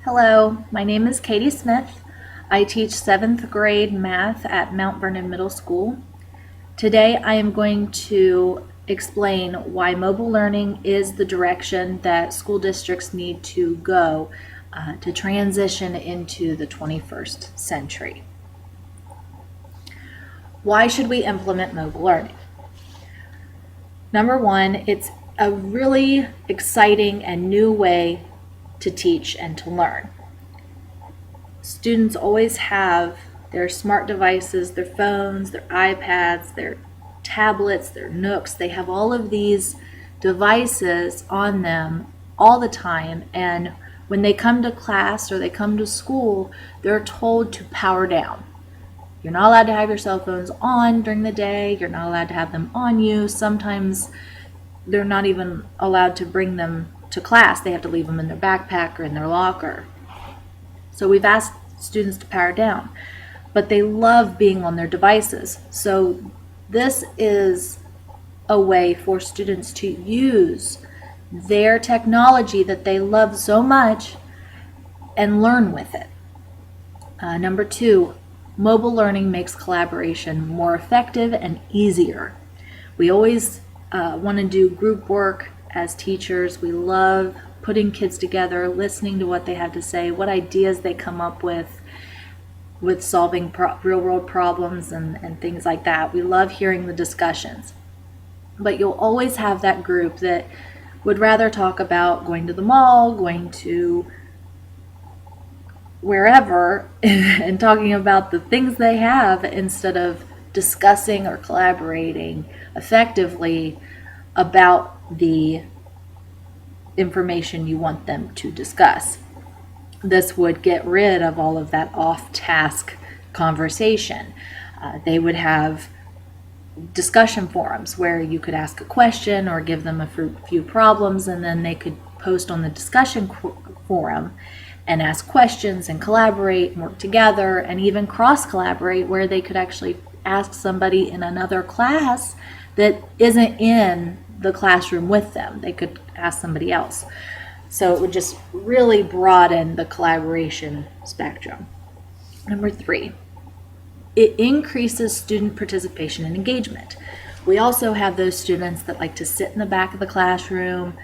Hello, my name is Katie Smith. I teach 7th grade math at Mount Vernon Middle School. Today I am going to explain why mobile learning is the direction that school districts need to go to transition into the 21st century. Why should we implement mobile learning? Number one, it's a really exciting and new way to teach and to learn. Students always have their smart devices, their phones, their iPads, their tablets, their Nooks. They have all of these devices on them all the time, and when they come to class or they come to school, they're told to power down. You're not allowed to have your cell phones on during the day. You're not allowed to have them on you. Sometimes they're not even allowed to bring them to class. They have to leave them in their backpack or in their locker. So we've asked students to power down, but they love being on their devices. So this is a way for students to use their technology that they love so much and learn with it. Number two, mobile learning makes collaboration more effective and easier. We always want to do group work as teachers. We love putting kids together, listening to what they have to say, what ideas they come up with solving real world problems and things like that. We love hearing the discussions. But you'll always have that group that would rather talk about going to the mall, going to wherever, and talking about the things they have instead of discussing or collaborating effectively about the information you want them to discuss. This would get rid of all of that off-task conversation. They would have discussion forums where you could ask a question or give them a few problems, and then they could post on the discussion forum and ask questions and collaborate and work together, and even cross-collaborate where they could actually ask somebody in another class that isn't in the classroom with them. They could ask somebody else. So it would just really broaden the collaboration spectrum. Number three, it increases student participation and engagement. We also have those students that like to sit in the back of the classroom,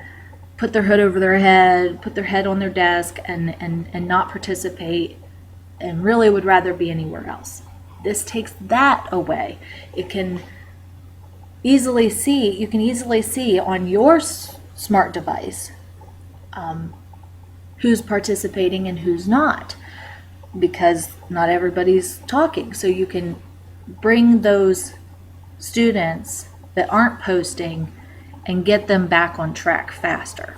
put their hood over their head, put their head on their desk, and not participate, and really would rather be anywhere else. This takes that away. You can easily see on your smart device who's participating and who's not, because not everybody's talking. So you can bring those students that aren't posting and get them back on track faster.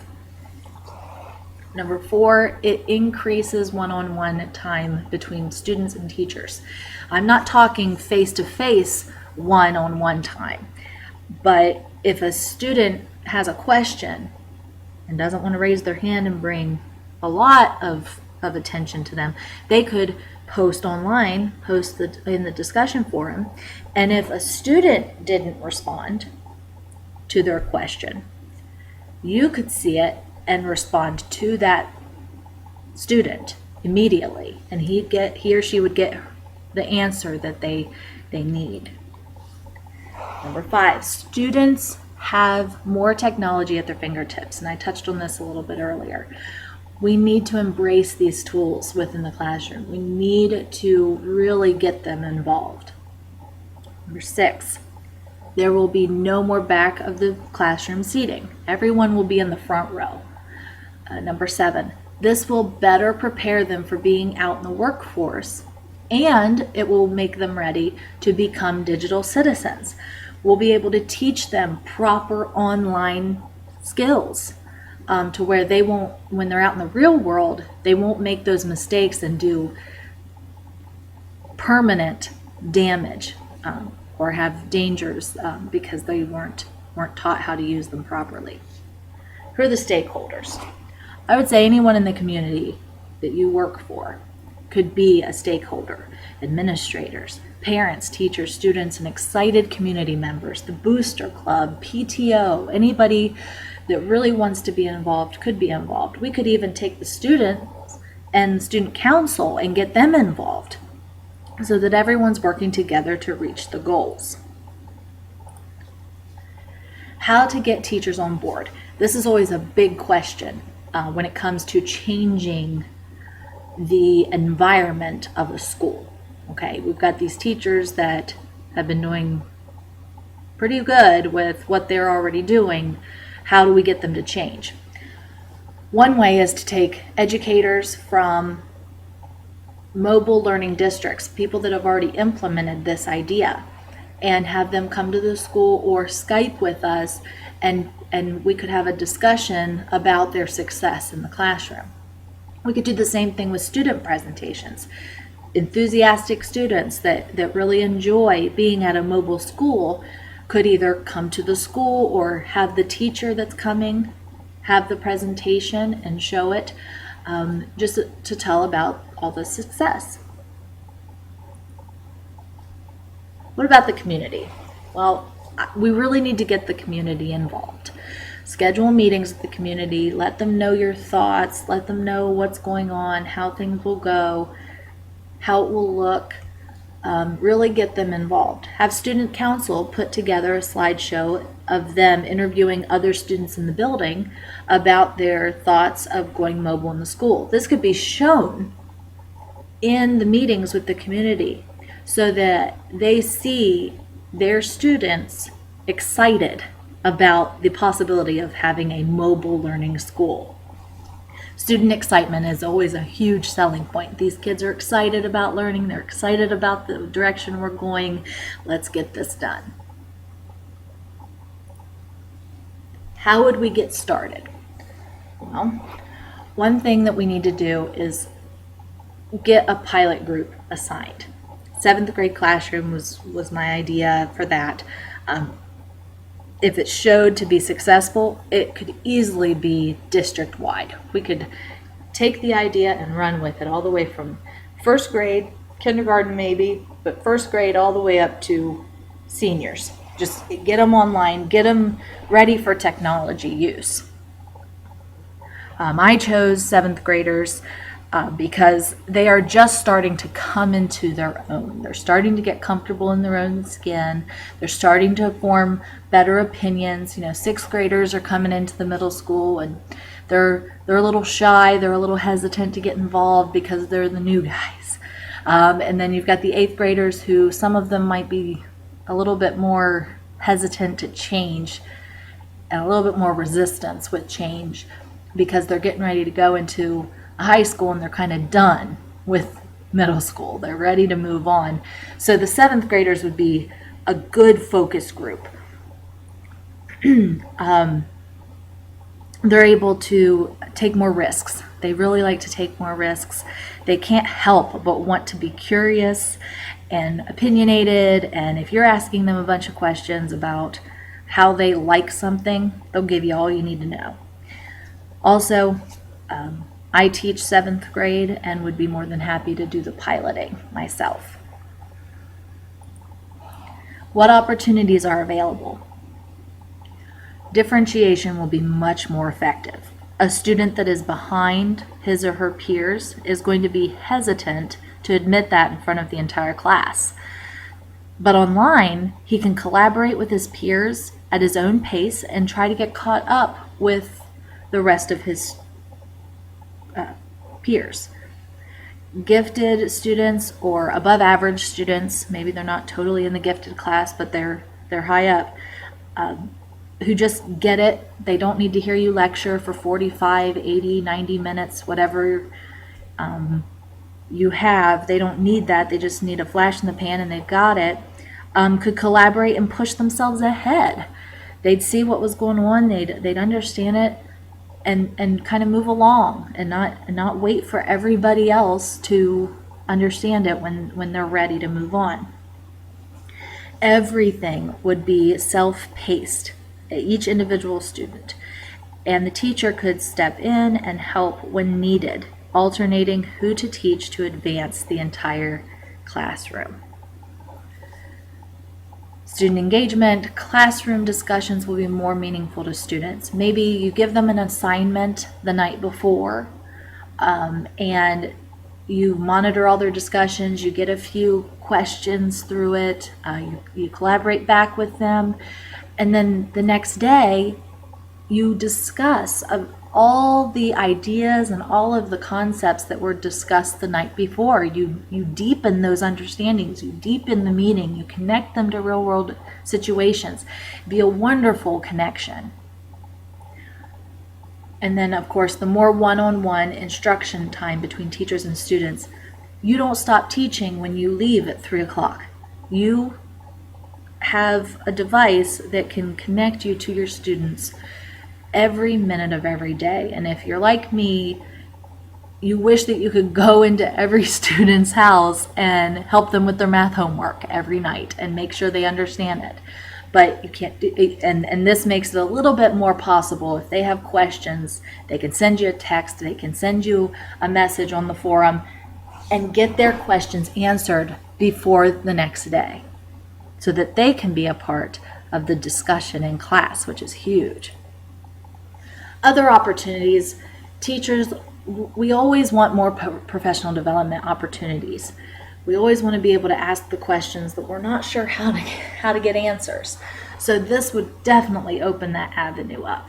Number four, it increases one-on-one time between students and teachers. I'm not talking face-to-face one-on-one time, but if a student has a question and doesn't want to raise their hand and bring a lot of attention to them, they could post online, in the discussion forum, and if a student didn't respond to their question, you could see it and respond to that student immediately, and he or she would get the answer that they need. Number five, students have more technology at their fingertips, and I touched on this a little bit earlier. We need to embrace these tools within the classroom. We need to really get them involved. Number six, there will be no more back of the classroom seating. Everyone will be in the front row. Number seven, this will better prepare them for being out in the workforce, and it will make them ready to become digital citizens. We'll be able to teach them proper online skills to where they won't, when they're out in the real world, they won't make those mistakes and do permanent damage or have dangers because they weren't taught how to use them properly. Who are the stakeholders? I would say anyone in the community that you work for could be a stakeholder. Administrators, parents, teachers, students, and excited community members, the booster club, PTO, anybody that really wants to be involved could be involved. We could even take the students and student council and get them involved so that everyone's working together to reach the goals. How to get teachers on board. This is always a big question when it comes to changing the environment of a school. Okay, we've got these teachers that have been doing pretty good with what they're already doing. How do we get them to change? One way is to take educators from mobile learning districts, people that have already implemented this idea, and have them come to the school or Skype with us, and we could have a discussion about their success in the classroom. We could do the same thing with student presentations. Enthusiastic students that really enjoy being at a mobile school could either come to the school or have the teacher that's coming have the presentation and show it, just to tell about all the success. What about the community? Well, we really need to get the community involved. Schedule meetings with the community, let them know your thoughts, let them know what's going on, how things will go, how it will look. Really get them involved. Have student council put together a slideshow of them interviewing other students in the building about their thoughts of going mobile in the school. This could be shown in the meetings with the community so that they see their students excited about the possibility of having a mobile learning school. Student excitement is always a huge selling point. These kids are excited about learning. They're excited about the direction we're going. Let's get this done. How would we get started? Well, one thing that we need to do is get a pilot group assigned. 7th grade classroom was my idea for that. If it showed to be successful, it could easily be district-wide. We could take the idea and run with it all the way from 1st grade, kindergarten maybe, but 1st grade all the way up to seniors. Just get them online, get them ready for technology use. I chose 7th graders because they are just starting to come into their own. They're starting to get comfortable in their own skin. They're starting to form better opinions. 6th graders are coming into the middle school and they're a little shy. They're a little hesitant to get involved because they're the new guys. And then you've got the 8th graders who some of them might be a little bit more hesitant to change and a little bit more resistance with change because they're getting ready to go into high school and they're kind of done with middle school. They're ready to move on. So the 7th graders would be a good focus group. They're able to take more risks. They really like to take more risks. They can't help but want to be curious and opinionated, and if you're asking them a bunch of questions about how they like something, they'll give you all you need to know. Also, I teach 7th grade and would be more than happy to do the piloting myself. What opportunities are available? Differentiation will be much more effective. A student that is behind his or her peers is going to be hesitant to admit that in front of the entire class. But online, he can collaborate with his peers at his own pace and try to get caught up with the rest of his peers. Gifted students or above average students, maybe they're not totally in the gifted class, but they're high up, who just get it. They don't need to hear you lecture for 45, 80, 90 minutes, whatever you have. They don't need that. They just need a flash in the pan and they've got it. Could collaborate and push themselves ahead. They'd see what was going on. They'd understand it and kind of move along and not wait for everybody else to understand it when they're ready to move on. Everything would be self-paced, each individual student, and the teacher could step in and help when needed, alternating who to teach to advance the entire classroom. Student engagement, classroom discussions will be more meaningful to students. Maybe you give them an assignment the night before and you monitor all their discussions, you get a few questions through it, you collaborate back with them, and then the next day you discuss all the ideas and all of the concepts that were discussed the night before. You deepen those understandings, you deepen the meaning, you connect them to real world situations. Be a wonderful connection. And then, of course, the more one-on-one instruction time between teachers and students. You don't stop teaching when you leave at 3 o'clock. You have a device that can connect you to your students every minute of every day. And if you're like me, you wish that you could go into every student's house and help them with their math homework every night and make sure they understand it. But you can't do it, and this makes it a little bit more possible. If they have questions, they can send you a text, they can send you a message on the forum and get their questions answered before the next day so that they can be a part of the discussion in class, which is huge. Other opportunities, teachers, we always want more professional development opportunities. We always want to be able to ask the questions that we're not sure how to get answers. So this would definitely open that avenue up.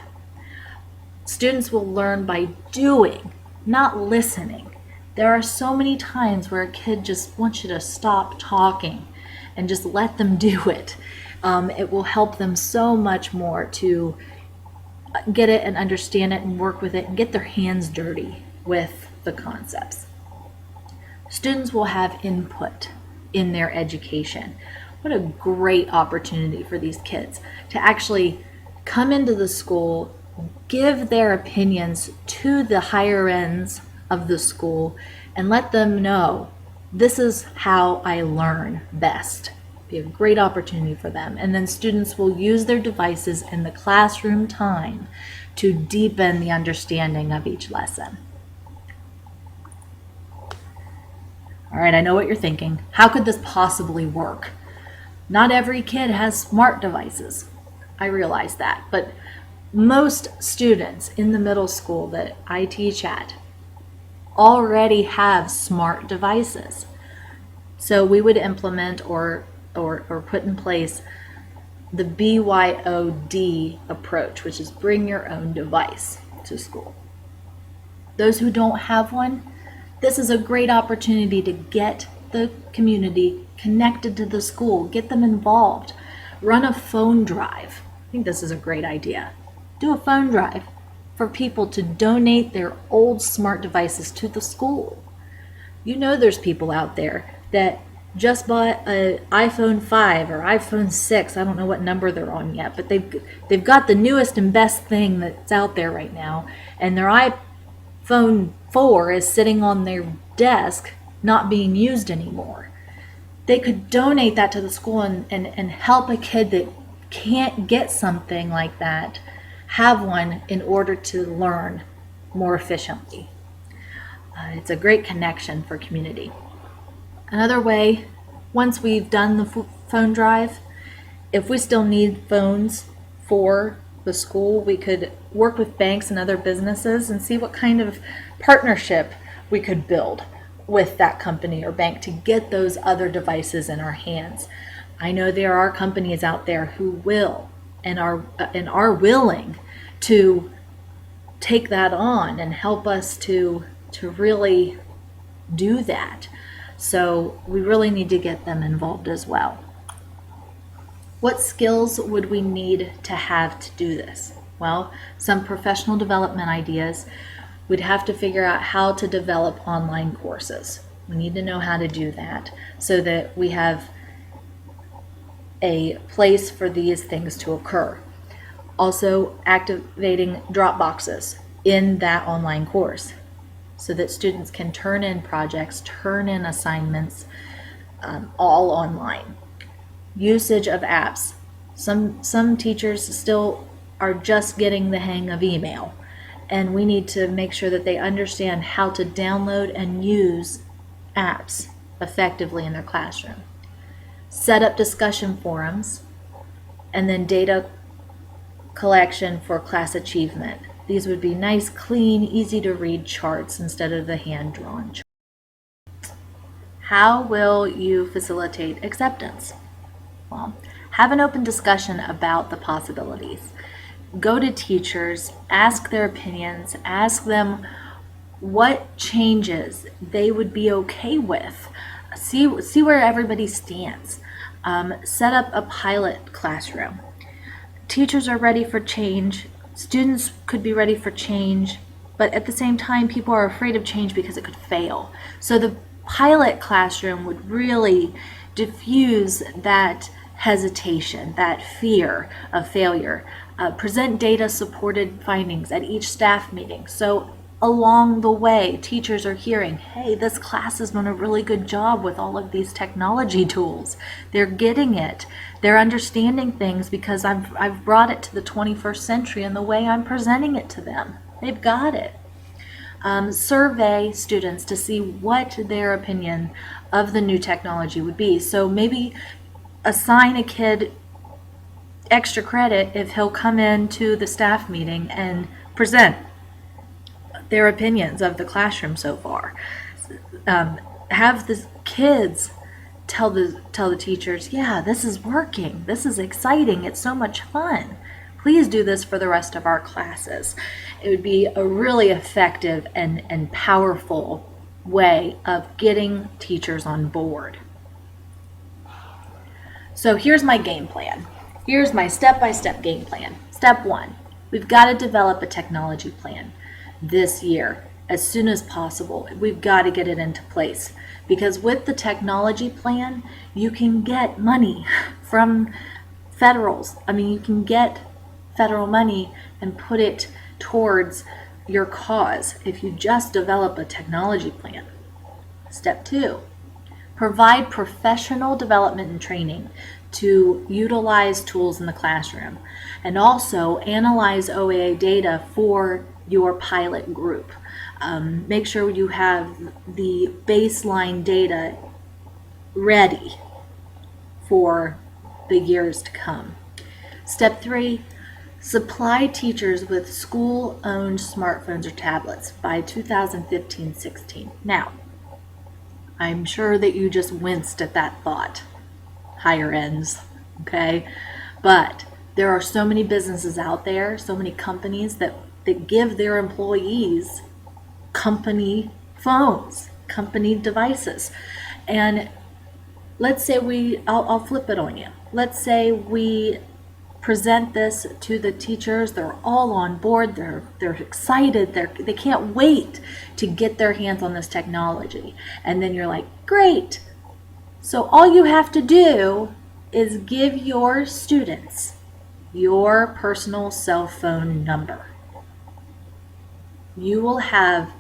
Students will learn by doing, not listening. There are so many times where a kid just wants you to stop talking and just let them do it. It will help them so much more to get it and understand it and work with it and get their hands dirty with the concepts. Students will have input in their education. What a great opportunity for these kids to actually come into the school, give their opinions to the higher ends of the school, and let them know this is how I learn best. Be a great opportunity for them. And then students will use their devices in the classroom time to deepen the understanding of each lesson. All right, I know what you're thinking. How could this possibly work? Not every kid has smart devices. I realize that, but most students in the middle school that I teach at already have smart devices. So we would implement or put in place the BYOD approach, which is bring your own device to school. Those who don't have one, this is a great opportunity to get the community connected to the school, get them involved. Run a phone drive. I think this is a great idea. Do a phone drive for people to donate their old smart devices to the school. You know there's people out there that just bought an iPhone 5 or iPhone 6. I don't know what number they're on yet, but they've got the newest and best thing that's out there right now, and their iPhone 4 is sitting on their desk not being used anymore. They could donate that to the school and help a kid that can't get something like that have one in order to learn more efficiently. It's a great connection for community. Another way, once we've done the phone drive, if we still need phones for the school, we could work with banks and other businesses and see what kind of partnership we could build with that company or bank to get those other devices in our hands. I know there are companies out there who will and are willing to take that on and help us to really do that. So we really need to get them involved as well. What skills would we need to have to do this? Well, some professional development ideas. We'd have to figure out how to develop online courses. We need to know how to do that so that we have a place for these things to occur. Also, activating drop boxes in that online course so that students can turn in projects, turn in assignments, all online. Usage of apps. Some teachers still are just getting the hang of email, and we need to make sure that they understand how to download and use apps effectively in their classroom. Set up discussion forums, and then data collection for class achievement. These would be nice, clean, easy to read charts instead of the hand-drawn charts. How will you facilitate acceptance? Well, have an open discussion about the possibilities. Go to teachers, ask their opinions, ask them what changes they would be okay with. See where everybody stands. Set up a pilot classroom. Teachers are ready for change. Students could be ready for change, but at the same time, people are afraid of change because it could fail. So the pilot classroom would really diffuse that hesitation, that fear of failure. Present data-supported findings at each staff meeting. So along the way, teachers are hearing, hey, this class has done a really good job with all of these technology tools. They're getting it. They're understanding things because I've brought it to the 21st century in the way I'm presenting it to them. They've got it. Survey students to see what their opinion of the new technology would be. So maybe assign a kid extra credit if he'll come into the staff meeting and present their opinions of the classroom so far. Have the kids tell the teachers, yeah, this is working, this is exciting, it's so much fun. Please do this for the rest of our classes. It would be a really effective and powerful way of getting teachers on board. So here's my game plan. Here's my step-by-step game plan. Step 1, we've got to develop a technology plan this year as soon as possible. We've got to get it into place because with the technology plan, you can get money from federals. I mean, you can get federal money and put it towards your cause if you just develop a technology plan. Step 2, provide professional development and training to utilize tools in the classroom, and also analyze OAA data for your pilot group. Make sure you have the baseline data ready for the years to come. Step 3, supply teachers with school-owned smartphones or tablets by 2015-16. Now, I'm sure that you just winced at that thought. Higher ends, okay? But there are so many businesses out there, so many companies that give their employees company phones, company devices. And let's say I'll flip it on you. Let's say we present this to the teachers, they're all on board, they're excited, they can't wait to get their hands on this technology. And then you're like, great. So all you have to do is give your students your personal cell phone number. You will have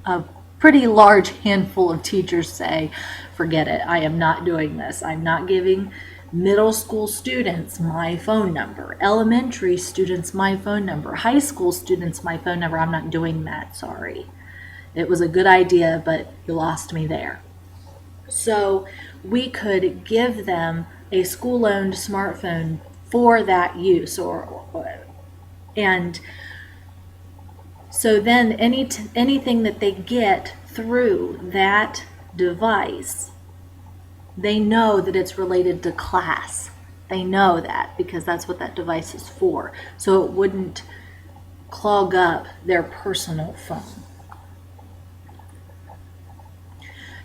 a pretty large handful of teachers say, forget it, I am not doing this. I'm not giving middle school students my phone number, elementary students my phone number, high school students my phone number. I'm not doing that, sorry. It was a good idea, but you lost me there. So we could give them a school-owned smartphone for that use, and so then anything that they get through that device, they know that it's related to class. They know that because that's what that device is for. So it wouldn't clog up their personal phone.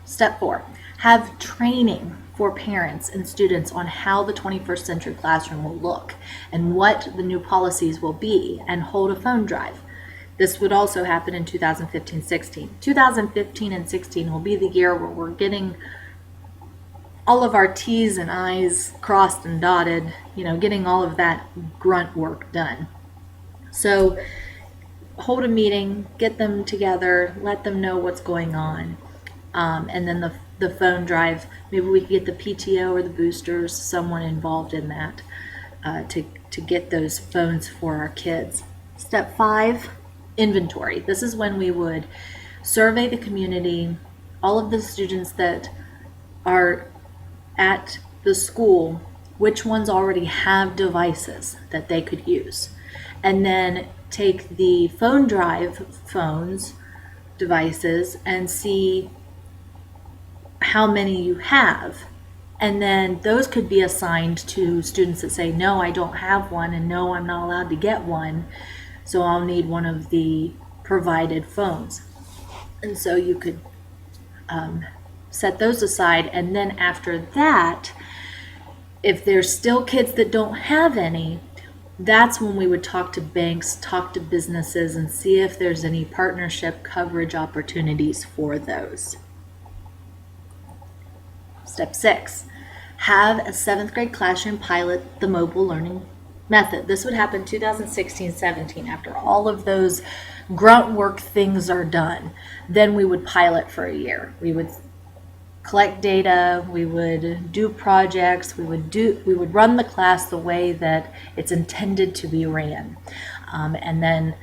Step 4, have training for parents and students on how the 21st century classroom will look and what the new policies will be, and hold a phone drive. This would also happen in 2015-16. 2015 and 16 will be the year where we're getting all of our T's and I's crossed and dotted, getting all of that grunt work done. So hold a meeting, get them together, let them know what's going on. And then the phone drive, maybe we could get the PTO or the boosters, someone involved in that, to get those phones for our kids. Step 5, inventory. This is when we would survey the community, all of the students that are at the school, which ones already have devices that they could use. and then take the phone drive devices and see how many you have. And then those could be assigned to students that say, no, I don't have one, and no, I'm not allowed to get one, so I'll need one of the provided phones. And so you could set those aside, and then after that, if there's still kids that don't have any, that's when we would talk to banks, talk to businesses, and see if there's any partnership coverage opportunities for those. Step 6, have a 7th grade classroom pilot the mobile learning method. This would happen 2016-17 after all of those grunt work things are done. Then we would pilot for a year. We would collect data, we would do projects, we would run the class the way that it's intended to be ran, and then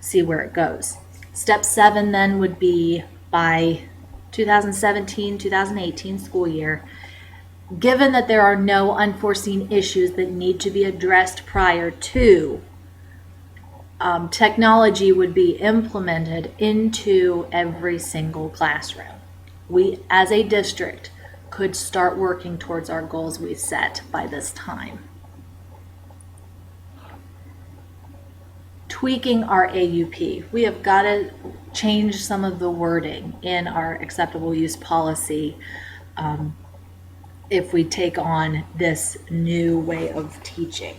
see where it goes. Step 7 then would be by 2017-2018 school year, given that there are no unforeseen issues that need to be addressed prior to, technology would be implemented into every single classroom. We, as a district, could start working towards our goals we set by this time. Tweaking our AUP. We have got to change some of the wording in our acceptable use policy if we take on this new way of teaching.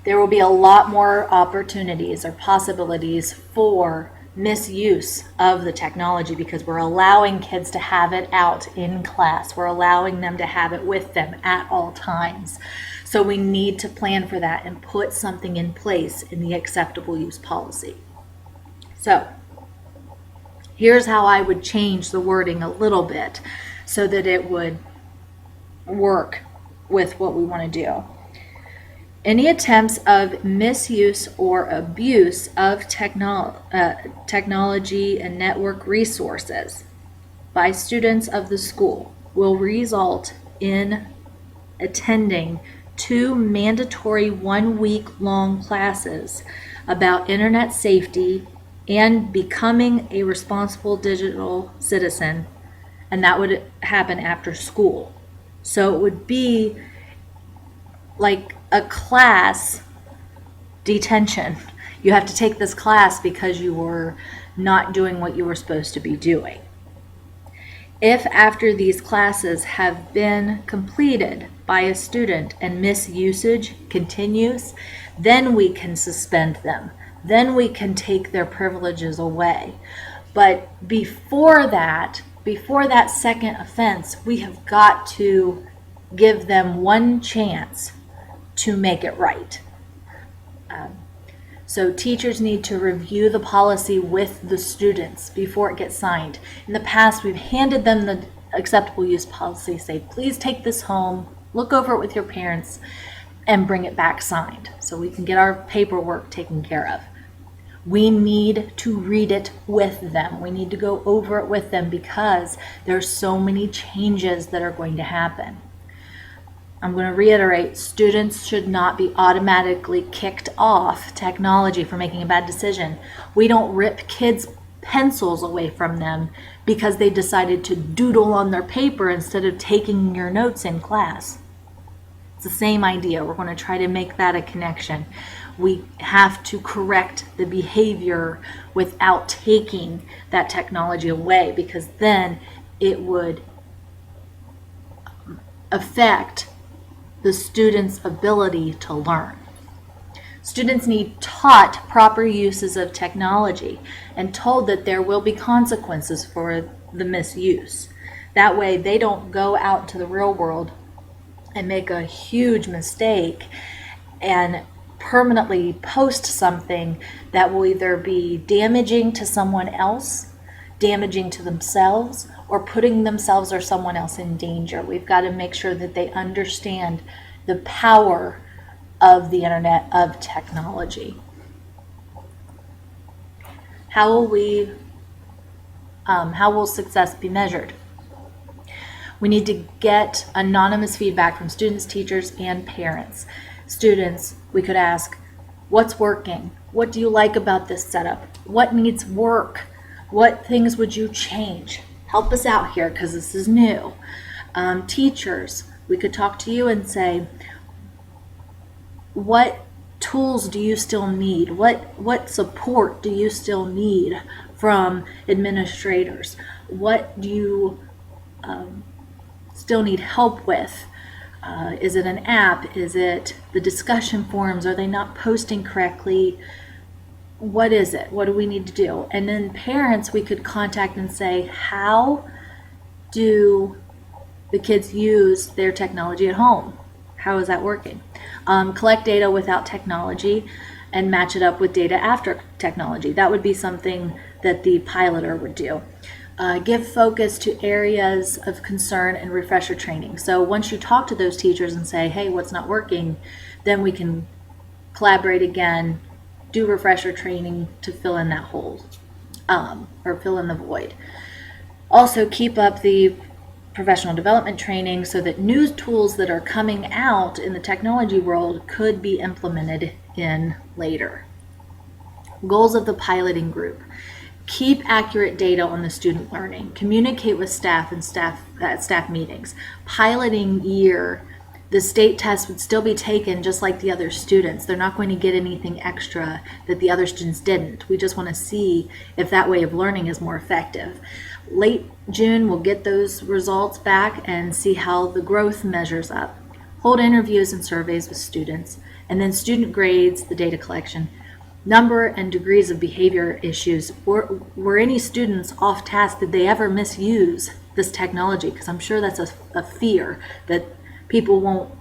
There will be a lot more opportunities or possibilities for misuse of the technology because we're allowing kids to have it out in class. We're allowing them to have it with them at all times. So we need to plan for that and put something in place in the acceptable use policy. So here's how I would change the wording a little bit so that it would work with what we want to do. Any attempts of misuse or abuse of technology and network resources by students of the school will result in attending 2 mandatory 1-week-long classes about internet safety and becoming a responsible digital citizen, and that would happen after school. So it would be like a class detention. You have to take this class because you were not doing what you were supposed to be doing. If after these classes have been completed by a student and misusage continues, then we can suspend them. Then we can take their privileges away. But before that second offense, we have got to give them one chance to make it right. So teachers need to review the policy with the students before it gets signed. In the past, we've handed them the acceptable use policy, say, please take this home, look over it with your parents, and bring it back signed so we can get our paperwork taken care of. We need to read it with them. We need to go over it with them because there's so many changes that are going to happen. I'm going to reiterate, students should not be automatically kicked off technology for making a bad decision. We don't rip kids' pencils away from them because they decided to doodle on their paper instead of taking your notes in class. It's the same idea. We're going to try to make that a connection. We have to correct the behavior without taking that technology away because then it would affect the student's ability to learn. Students need taught proper uses of technology and told that there will be consequences for the misuse. That way they don't go out into the real world and make a huge mistake and permanently post something that will either be damaging to someone else, damaging to themselves, or putting themselves or someone else in danger. We've got to make sure that they understand the power of the internet, of technology. How will success be measured? We need to get anonymous feedback from students, teachers, and parents. Students, we could ask, What's working? What do you like about this setup? What needs work? What things would you change? Help us out here because this is new. Teachers, we could talk to you and say, what tools do you still need? What support do you still need from administrators? What do you still need help with? Is it an app? Is it the discussion forums? Are they not posting correctly? What is it? What do we need to do? And then parents, we could contact and say, how do the kids use their technology at home? How is that working? Collect data without technology and match it up with data after technology. That would be something that the piloter would do. Give focus to areas of concern and refresher training. So once you talk to those teachers and say, hey, what's not working, then we can collaborate again, do refresher training to fill in that hole, or fill in the void. Also keep up the professional development training so that new tools that are coming out in the technology world could be implemented in later. Goals of the piloting group. Keep accurate data on the student learning. Communicate with staff and staff meetings. Piloting year, the state test would still be taken just like the other students. They're not going to get anything extra that the other students didn't. We just want to see if that way of learning is more effective. Late June, we'll get those results back and see how the growth measures up. Hold interviews and surveys with students, and then student grades, the data collection. Number and degrees of behavior issues. Were any students off task? Did they ever misuse this technology? Because I'm sure that's a fear that people won't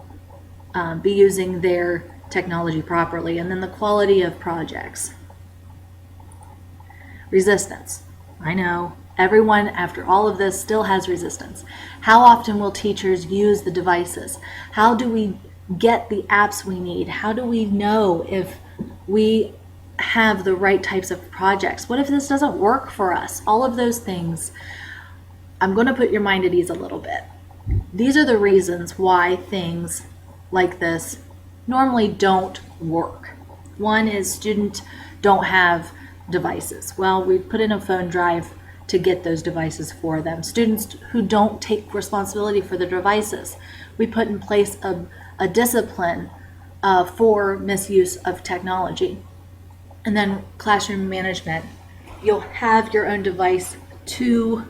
be using their technology properly. And then the quality of projects. Resistance. I know. Everyone, after all of this, still has resistance. How often will teachers use the devices? How do we get the apps we need? How do we know if we have the right types of projects? What if this doesn't work for us? All of those things. I'm going to put your mind at ease a little bit. These are the reasons why things like this normally don't work. One is students don't have devices. Well, we put in a phone drive to get those devices for them. Students who don't take responsibility for the devices, we put in place a discipline for misuse of technology. And then classroom management, you'll have your own device to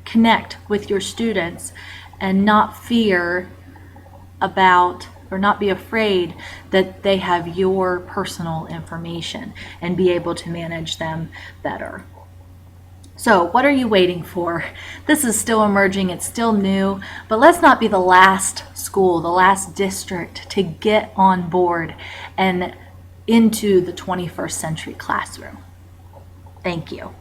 connect with your students and not fear about or not be afraid that they have your personal information and be able to manage them better. So what are you waiting for? This is still emerging, it's still new, but let's not be the last school, the last district to get on board and into the 21st century classroom. Thank you.